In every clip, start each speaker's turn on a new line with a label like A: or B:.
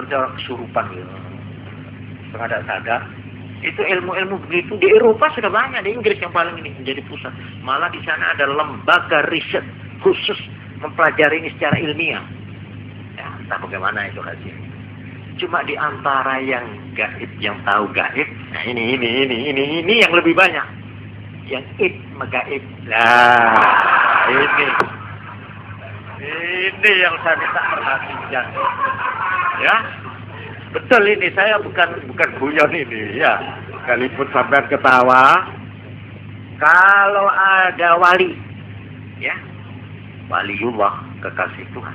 A: berjalan kesurupan gitu. Sengaja sadar. Itu ilmu-ilmu begitu di Eropa sudah banyak, di Inggris yang paling ini menjadi pusat. Malah di sana ada lembaga riset khusus mempelajari ini secara ilmiah. Ya, entah bagaimana itu hasilnya. Cuma di antara yang gaib, yang tahu gaib, nah ini yang lebih banyak. Yang gaib. Nah, ini yang saya minta perhatian. Ya. Betul ini, saya bukan guyon ini ya. Sekalipun sampai ketawa, kalau ada wali, ya, waliullah, kekasih Tuhan,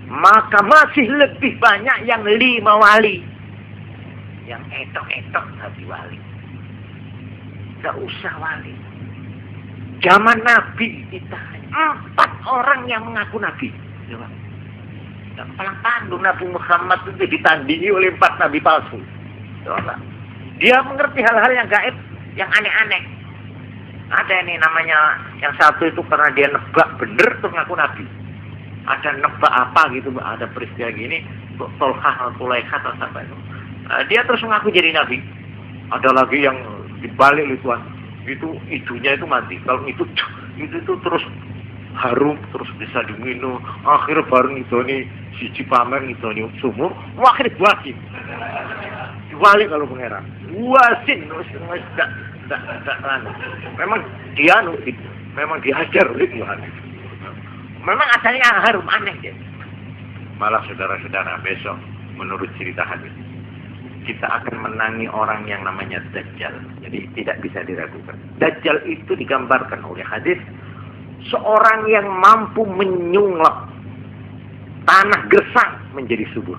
A: maka masih lebih banyak yang 5 wali, yang etok-etok hati wali. Gak usah wali. Zaman Nabi ditanya 4 orang yang mengaku Nabi. Coba. Palang tandung Nabi Muhammad itu ditandingi oleh 4 nabi palsu. Coba. Dia mengerti hal-hal yang gaib, yang aneh-aneh. Ada ini namanya, yang satu itu karena dia nebak bener terus ngaku nabi. Ada nebak apa gitu, ada peristiwa gini, Tolhah atau Tulaikha atau apa itu. Dia terus mengaku jadi nabi. Ada lagi yang dibalik Tuhan, itu hidungnya itu mati. Kalau itu terus harum, terus bisa diminum. Akhirnya baru ngidoni siji pamer, ngidoni sumur, akhirnya buasin. Dibalik kalau pengeran. Buasin, tidak lana. Memang diajar oleh Tuhan. Memang asalnya harum, aneh dia. Malah saudara-saudara, besok menurut cerita hadis, kita akan menangi orang yang namanya Dajjal. Jadi tidak bisa diragukan. Dajjal itu digambarkan oleh hadis seorang yang mampu menyunglap tanah gersang menjadi subur.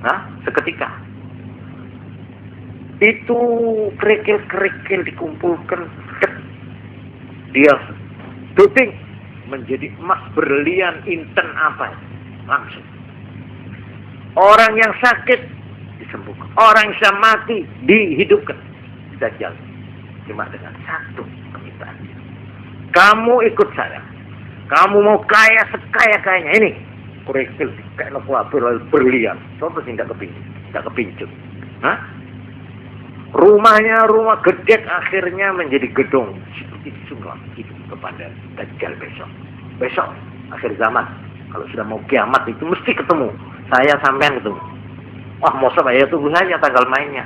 A: Nah, seketika itu kerikil-kerikil dikumpulkan, dia doping menjadi emas, berlian, inten apa langsung. Orang yang sakit disembuhkan, orang yang sudah mati dihidupkan. Dajjal cuma dengan satu permintaan. Kamu ikut saya. Kamu mau kaya sekaya-kayanya ini. Kerikil kayak berlian. Coba sih tidak kepincut. Hah? Rumahnya rumah gede, akhirnya menjadi gedung. Seperti sungguh itu kepada Dajjal besok. Besok akhir zaman. Kalau sudah mau kiamat itu mesti ketemu. Saya sampean ketemu. Wah, mau saya tunggu saja tanggal mainnya.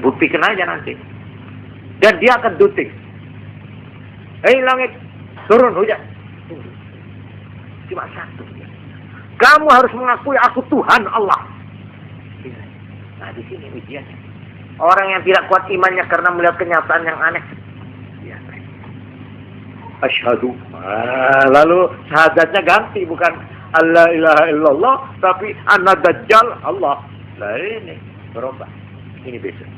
A: Buktikan aja nanti. Dan dia akan duting. Hei langit, turun hujan. Cuma satu. Kamu harus mengakui aku Tuhan Allah. Nah, di sini ujiannya. Orang yang tidak kuat imannya karena melihat kenyataan yang aneh. Ya, asyhadu. Lalu syahadatnya ganti, bukan Allah ilaha illallah, tapi anna dajjal Allah. Nah ini berubah. Ini besok.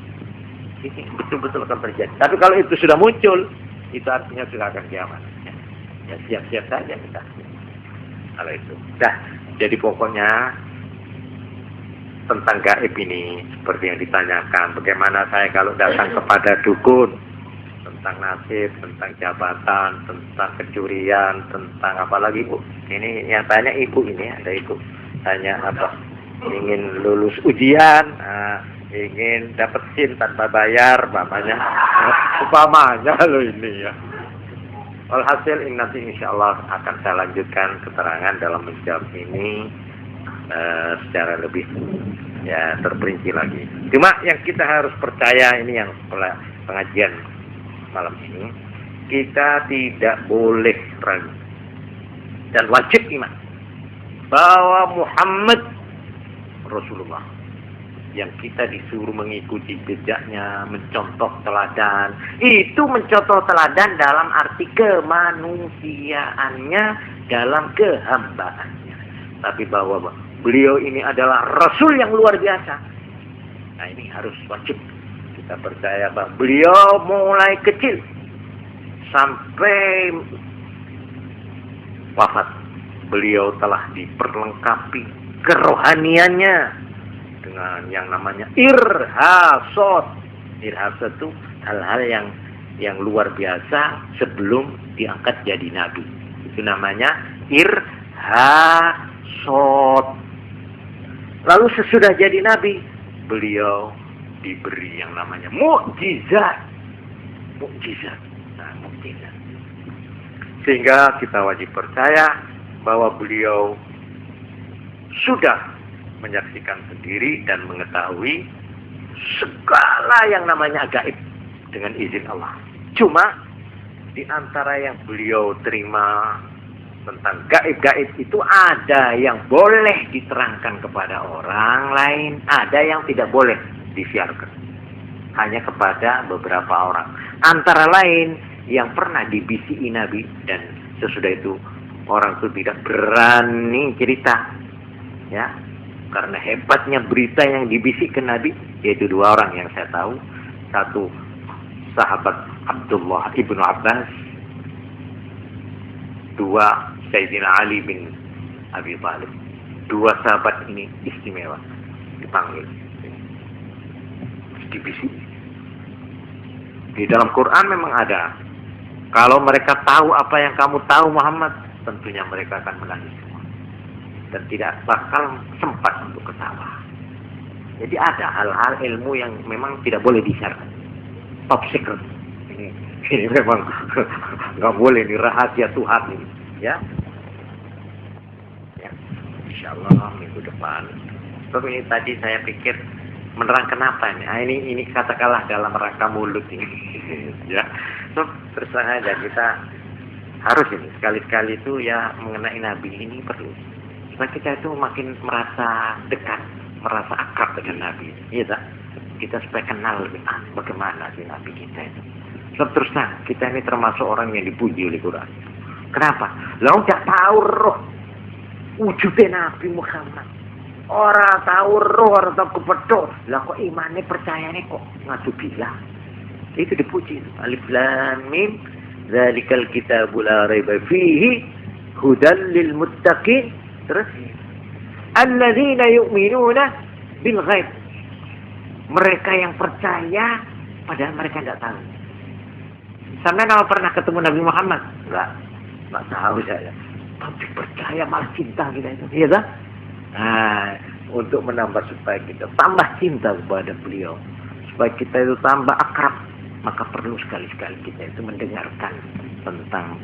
A: Ini betul-betul akan terjadi. Tapi kalau itu sudah muncul, itu artinya sudah akan kiamat. Ya siap-siap saja kita. Kalau itu. Dah, jadi pokoknya tentang gaib ini seperti yang ditanyakan. Bagaimana saya kalau datang kepada dukun, tentang nasib, tentang jabatan, tentang kecurian, tentang apa lagi Bu? Ini yang tanya ibu ini, ada ibu tanya apa? Ingin lulus ujian, ingin dapat SIM tanpa bayar, umpamanya loh ini ya. Alhasil nanti insya Allah akan saya lanjutkan keterangan dalam menjawab ini secara lebih ya terperinci lagi. Cuma yang kita harus percaya ini yang pengajian malam ini, kita tidak boleh ragu dan wajib iman bahwa Muhammad Rasulullah yang kita disuruh mengikuti jejaknya, mencontoh teladan. Itu mencontoh teladan dalam arti kemanusiaannya, dalam kehambaannya. Tapi bahwa beliau ini adalah Rasul yang luar biasa. Nah ini harus wajib kita percaya bahwa beliau mulai kecil sampai wafat, beliau telah diperlengkapi kerohaniannya dengan yang namanya irhasot. Irhasot itu hal-hal yang luar biasa sebelum diangkat jadi nabi. Itu namanya irhasot. Lalu sesudah jadi nabi, beliau diberi yang namanya mukjizat. Mukjizat. Nah, mukjizat. Sehingga kita wajib percaya bahwa beliau sudah menyaksikan sendiri dan mengetahui segala yang namanya gaib dengan izin Allah. Cuma di antara yang beliau terima tentang gaib-gaib itu ada yang boleh diterangkan kepada orang lain, ada yang tidak boleh disiarkan. Hanya kepada beberapa orang. Antara lain yang pernah dibisiki Nabi dan sesudah itu orang itu tidak berani cerita. Ya, karena hebatnya berita yang dibisikkan Nabi, yaitu dua orang yang saya tahu. Satu sahabat Abdullah ibnu Abbas, dua Sayyidina Ali bin Abi Thalib. Dua sahabat ini istimewa, dipanggil, dibisik. Di dalam Quran memang ada, kalau mereka tahu apa yang kamu tahu Muhammad, tentunya mereka akan menangis semua dan tidak bakal sempat untuk ketawa. Jadi ada hal-hal ilmu yang memang tidak boleh disiarkan, top secret. Ini memang nggak boleh, ini rahasia Tuhan ini, ya. Insya Allah minggu depan. Tapi ini tadi saya pikir menerangkan apa ini? Nah, ini katakanlah dalam rangka mulut ini, ya. So, terus aja kita harus ini sekali-sekali itu ya mengenai Nabi ini perlu. Supaya kita itu makin merasa dekat, merasa akrab dengan Nabi. Iya tak? Kita supaya kenal lebih bagaimana sih Nabi kita itu. So, terus kita ini termasuk orang yang dipuji oleh Quran. Kenapa? Lah tidak tahu roh wujudnya Nabi Muhammad. Orang tahu roh, orang tahu kepedok. Lah kok imannya percayanya kok ngadu bilang. Itu dipuji. Alif Lam Mim. Dzalikal kitabul la raiba fihi hudan lil muttaqin. Terus alladzina yu'minuna bil ghaib. Mereka yang percaya padahal mereka tidak tahu. Sampai kalau pernah ketemu Nabi Muhammad? Enggak tahu saya. Tapi percaya malah cinta kita itu. Iya tak? Nah, untuk menambah supaya kita tambah cinta kepada beliau, supaya kita itu tambah akrab, maka perlu sekali-sekali kita itu mendengarkan tentang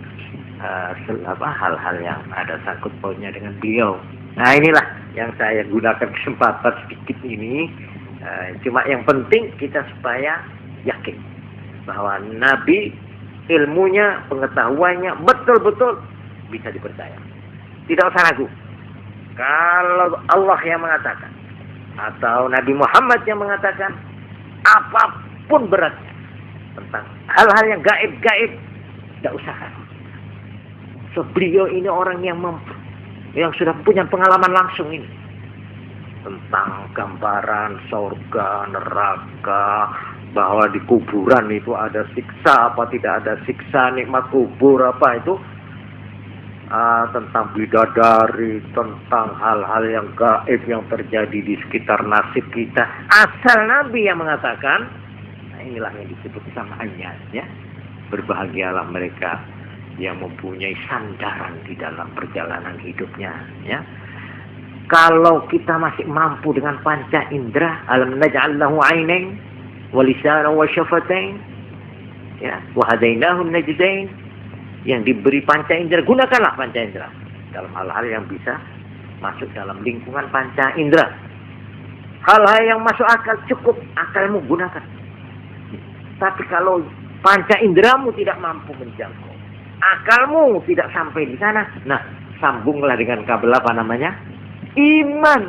A: hal-hal yang ada sangkut pautnya dengan beliau. Nah, inilah yang saya gunakan kesempatan sedikit ini. Cuma yang penting kita supaya yakin bahwa Nabi ilmunya, pengetahuannya betul-betul bisa dipercaya. Tidak usah ragu. Kalau Allah yang mengatakan atau Nabi Muhammad yang mengatakan, apapun beratnya tentang hal-hal yang gaib-gaib, tidak usah ragu. So, beliau ini orang yang sudah punya pengalaman langsung ini tentang gambaran surga, neraka, bahwa di kuburan itu ada siksa apa tidak ada siksa, nikmat kubur apa itu, tentang bidadari, tentang hal-hal yang gaib yang terjadi di sekitar nasib kita. Asal Nabi yang mengatakan, nah inilah yang disebut sama ayat, ya. Berbahagialah mereka yang mempunyai sandaran di dalam perjalanan hidupnya, ya. Kalau kita masih mampu dengan panca indera, alam naj'al lahu 'ainain wa lisanan wa syafatain, ya, wa hadainahu najdain. Yang diberi panca indera, gunakanlah panca indera dalam hal-hal yang bisa masuk dalam lingkungan panca indera. Hal-hal yang masuk akal, cukup akalmu gunakan. Tapi kalau panca inderamu tidak mampu menjangkau, akalmu tidak sampai di sana, nah sambunglah dengan kabel apa namanya? Iman.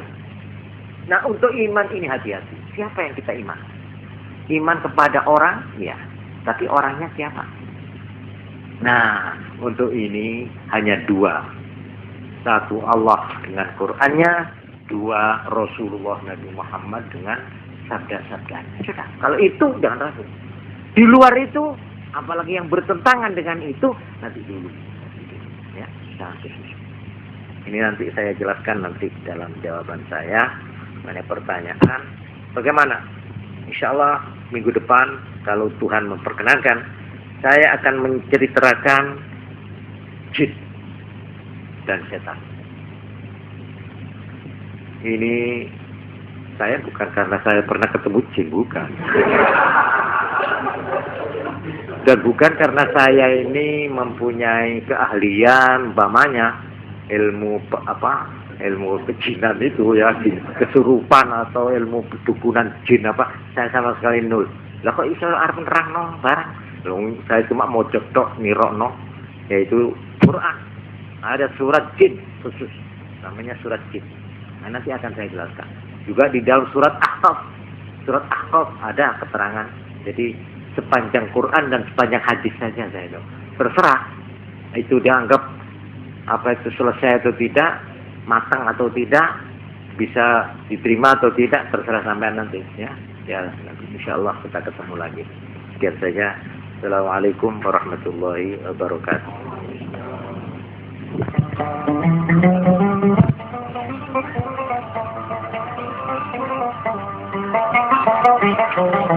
A: Nah, untuk iman ini hati-hati. Siapa yang kita iman? Iman kepada orang, ya. Tapi orangnya siapa? Nah, untuk ini hanya dua. Satu Allah dengan Qur'annya, dua Rasulullah Nabi Muhammad dengan sabda-sabdanya. Sudah. Kalau itu jangan ragu. Di luar itu, apalagi yang bertentangan dengan itu, nanti dulu. Ya, nanti. Ini nanti saya jelaskan nanti dalam jawaban saya. Mengenai pertanyaan, bagaimana? Insya Allah minggu depan kalau Tuhan memperkenankan, saya akan menceritakan jin dan setan. ini saya bukan karena saya pernah ketemu jin, bukan. Dan bukan karena saya ini mempunyai keahlian, umpamanya ilmu ilmu kejinan itu ya, kesurupan atau ilmu pedukunan jin apa, saya sama sekali nol. Lah kok iso arep nerangno barang? Saya cuma mau tok nirokno, yaitu Quran. Ada surat jin khusus, namanya surat jin. Nah, nanti akan saya jelaskan. Juga di dalam surat Ahqaf ada keterangan. Jadi sepanjang Quran dan sepanjang hadis saja saya tahu. Terserah itu dianggap apa itu selesai atau tidak, matang atau tidak, bisa diterima atau tidak, terserah sampean nanti ya. Ya, nanti insyaallah kita ketemu lagi. Sekian saja. Assalamualaikum warahmatullahi wabarakatuh. Thank you.